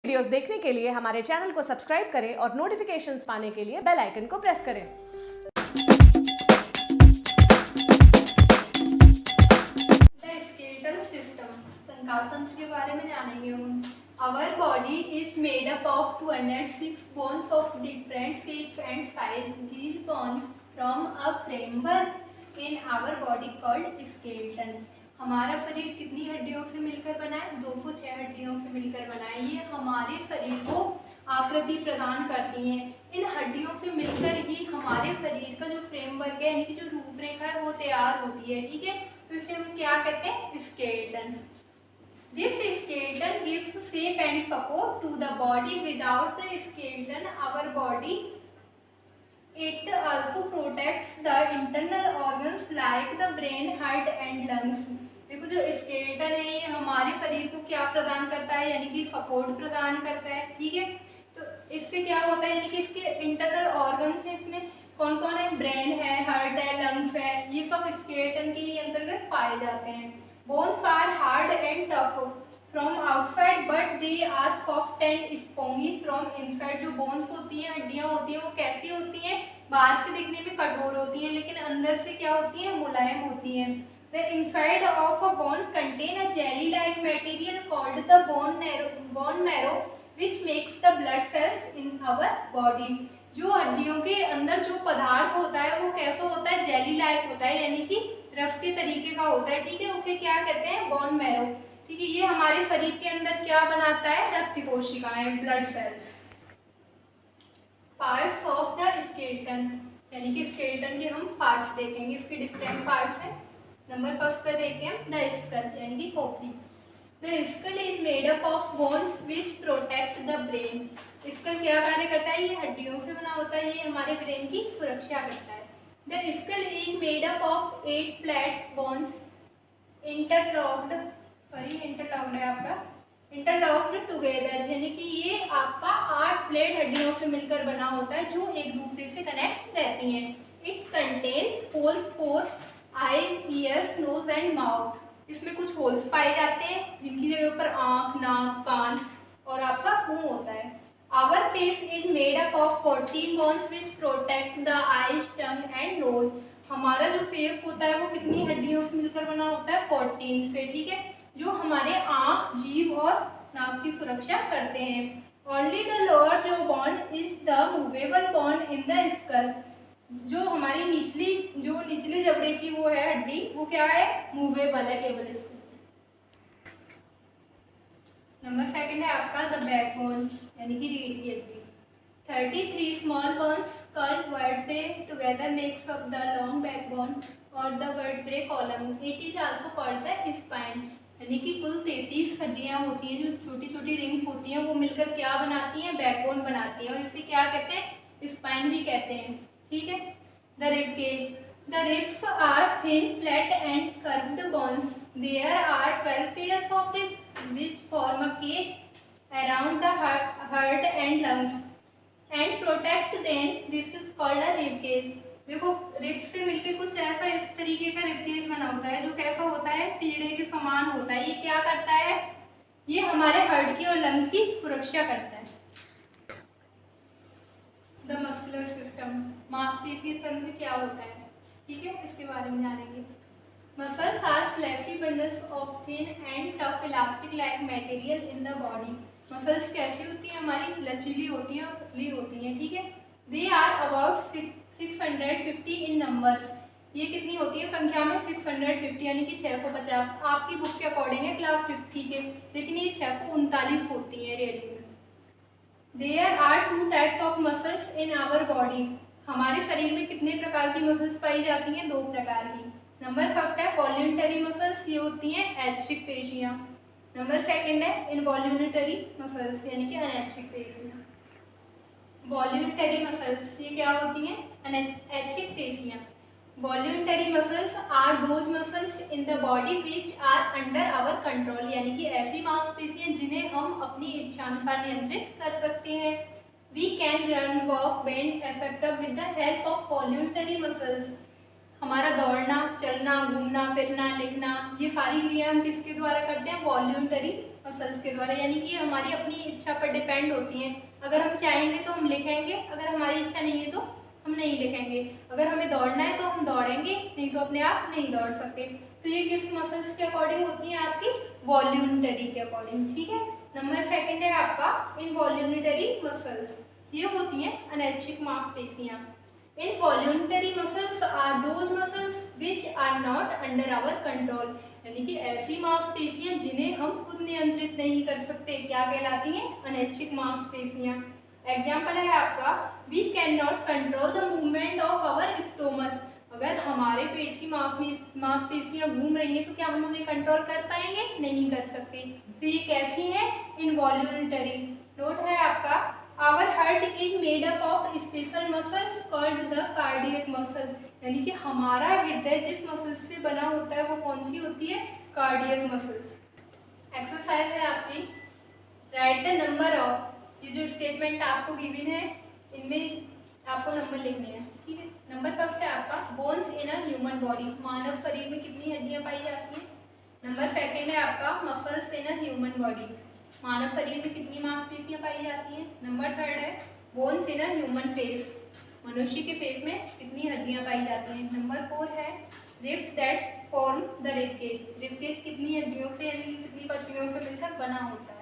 Videos देखने के लिए हमारे चैनल को सब्सक्राइब करें और नोटिफिकेशंस पाने के लिए बेल आइकन को प्रेस करें। स्केलेटल सिस्टम, कंकाल तंत्र के बारे में जानेंगे हम। Our body is made up of 206 bones of different shapes and size. These bones from a framework in our body called skeleton. हमारा शरीर कितनी हड्डियों से मिलकर बना है? 206 हड्डियों से मिलकर बना है। ये हमारे शरीर को आकृति प्रदान करती हैं। इन हड्डियों से मिलकर ही हमारे शरीर का जो फ्रेमवर्क है, यानी कि जो रूपरेखा है, वो तैयार होती है। ठीक है, तो इसे हम क्या कहते हैं? Skeleton. This skeleton gives shape and support to the body. Without the skeleton our body it also protects the internal organs like the brain, heart and lungs। देखो, जो स्केलेटन है ये हमारे शरीर को क्या प्रदान करता है? यानी कि सपोर्ट प्रदान करता है। ठीक है, तो इससे क्या होता है? यानी कि इसके इंटरनल ऑर्गन्स है, इसमें कौन कौन है? ब्रेन है, हार्ट है, लंग्स है, ये सब स्केलेटन के ही अंतर्गत पाए जाते हैं। Bones are hard and tough from outside but they are soft and spongy from inside. जो बोन्स होती हैं, हड्डियां होती हैं, वो कैसी होती हैं? बाहर से दिखने में कठोर होती हैं, लेकिन अंदर से क्या होती हैं? मुलायम होती हैं। The inside of a bone contain a jelly like material called the bone marrow which makes the blood cells in our body. जो हड्डियों के अंदर जो पदार्थ होता है वो कैसा होता है? जेली लाइक होता है, यानी कि रस के तरीके का होता है। ठीक है, उसे क्या कहते हैं? Bone marrow. ठीक है, ये हमारे शरीर के अंदर क्या बनाता है? रक्त कोशिकाएं, blood cells. Parts of the skeleton, यानी कि स्केलेटन के हम पार्ट्स देखेंगे। इसके डिफरेंट पार्ट्स हैं। नंबर फर्स्ट पे देखें हम द स्कल, यानी कि खोपड़ी। The skull is made up of bones which protect the brain. Skull क्या कार्य करता है? ये हड्डियों से बना होता है, ये हमारे ब्रेन की सुरक्षा करता है। The skull is made up of 8 flat bones interlocked है आपका, इंटरलॉक्ड टुगेदर, यानी कि ये आपका 8 फ्लैट हड्डियों से मिलकर बना होता है जो एक दूसरे से कनेक्ट रहती हैं। It contains holes for eyes, ears, nose and mouth. इसमें कुछ होल्स पाए जाते हैं जिनकी जगह पर आंख, नाक, कान और आपका मुंह होता है। Our face is made up of 14 bones which protect the eyes, tongue and nose. हमारा जो फेस होता है वो कितनी हड्डियों से मिलकर बना होता है? 14 से। ठीक है, जो हमारे आंख, जीभ और नाक की सुरक्षा करते हैं। ओनली द लोअर जो bone is the movable bone in the skull. जो हमारी निचले जबड़े की वो है हड्डी, वो क्या है? मूवेबल है केवल इसको। नंबर सेकंड है आपका द बैकबोन, यानी कि रीढ़ की हड्डी। 33 small bones called vertebrae together makes up the long backbone or the vertebrae column. It is also called the spine। यानी कि कुल 33 हड्डियां होती हैं, जो छोटी छोटी रिंग्स होती हैं, वो मिलकर क्या बनाती हैं? बैकबोन बनाती हैं, और इसे क्या कहते हैं? स्पाइन भी कहते हैं। ठीक है, the rib cage. The ribs are thin, flat and curved bones. There are 12 pairs of ribs which form a cage around the heart and lungs and protect them। This is called a rib cage। देखो, rib से मिलकर कुछ ऐसा इस तरीके का rib cage बना होता है, जो कैसा होता है? पीड़े के समान होता है। ये क्या करता है? ये हमारे हार्ट की और लंग्स की सुरक्षा करता है। द मस्कुलर सिस्टम, मांसपेशीय तंत्र क्या होता है? ठीक है, इसके बारे में जानेंगे। Muscles are fleshy bundles of thin and tough elastic like material in the body. Muscles कैसी होती हैं? हमारी लचीली होती हैं और पतली होती हैं। ठीक है, they are about 650 in numbers. ये कितनी होती है संख्या में? 650, यानी कि 650। आपकी बुक के अकॉर्डिंग है क्लास 5 के, लेकिन ये 639 होती है रियली में। There are 2 types of muscles in our body. हमारे शरीर में कितने प्रकार की मसल्स पाई जाती हैं? 2 प्रकार की। नंबर फर्स्ट है वॉल्यूंटरी मसल्स, ये होती हैं ऐच्छिक पेशियां। नंबर सेकंड है इनवॉल्यूंटरी मसल्स, यानी कि अनैच्छिक पेशियां। वॉल्यूंटरी मसल्स ये क्या होती हैं? ऐच्छिक पेशियां। Voluntary muscles are those muscles in the body which are under our control, यानी कि ऐसी मांसपेशियां जिन्हें हम अपनी इच्छानुसार नियंत्रित कर सकते हैं। We can run, walk, bend etcetera with the help of voluntary muscles. हमारा दौड़ना, चलना, घूमना फिरना, लिखना, ये सारी क्रिया हम किसके द्वारा करते हैं? वॉल्यूंटरी मसल्स के द्वारा, यानी कि हमारी अपनी इच्छा पर डिपेंड होती हैं। अगर हम चाहेंगे तो हम लिखेंगे, अगर हमारी इच्छा नहीं है तो हम नहीं लिखेंगे। अगर हमें दौड़ना है तो हम दौड़ेंगे, नहीं तो अपने आप नहीं दौड़ सकते। तो ये किस मसल्स के अकॉर्डिंग होती हैं? आपकी वॉल्यूंटरी के अकॉर्डिंग, ठीक है। नंबर सेकंड है आपका इनवॉल्यूंटरी मसल्स। ये होती हैं अनैच्छिक मांसपेशियां। Involuntary muscles are those muscles which are not under our control, यानी कि ऐसी मांसपेशियां जिन्हें हम खुद नियंत्रित नहीं कर सकते, क्या कहलाती हैं? अनैच्छिक मांसपेशियां। एग्जाम्पल है आपका we can not control the movement of our stomachs. अगर हमारे पेट की मांसपेशियां घूम रही हैं तो क्या हम उन्हें कंट्रोल कर पाएंगे? नहीं कर सकते। तो ये कैसी है? इनवॉल्यूंटरी। नोट है आपका our heart is made up of special muscles called the cardiac muscle, यानी कि हमारा हृदय जिस मसल से बना होता है वो कौन सी होती है? Cardiac muscle. एक्सरसाइज है आपकी राइट द नंबर ऑफ, ये जो स्टेटमेंट आपको गिवन है इनमें आपको नंबर लिखने हैं, ठीक है। नंबर फर्स्ट है आपका bones in a human body, मानव शरीर में कितनी हड्डियां पाई जाती हैं? नंबर सेकंड है आपका muscles in a human body, मानव शरीर में कितनी मांसपेशियां पाई जाती हैं? नंबर थर्ड है bones in a human face, मनुष्य के फेस में कितनी हड्डियां पाई जाती हैं? नंबर फोर है ribs that form the rib cage, rib cage कितनी हड्डियों से यानी कितनी पसलियों से मिलकर बना होता है?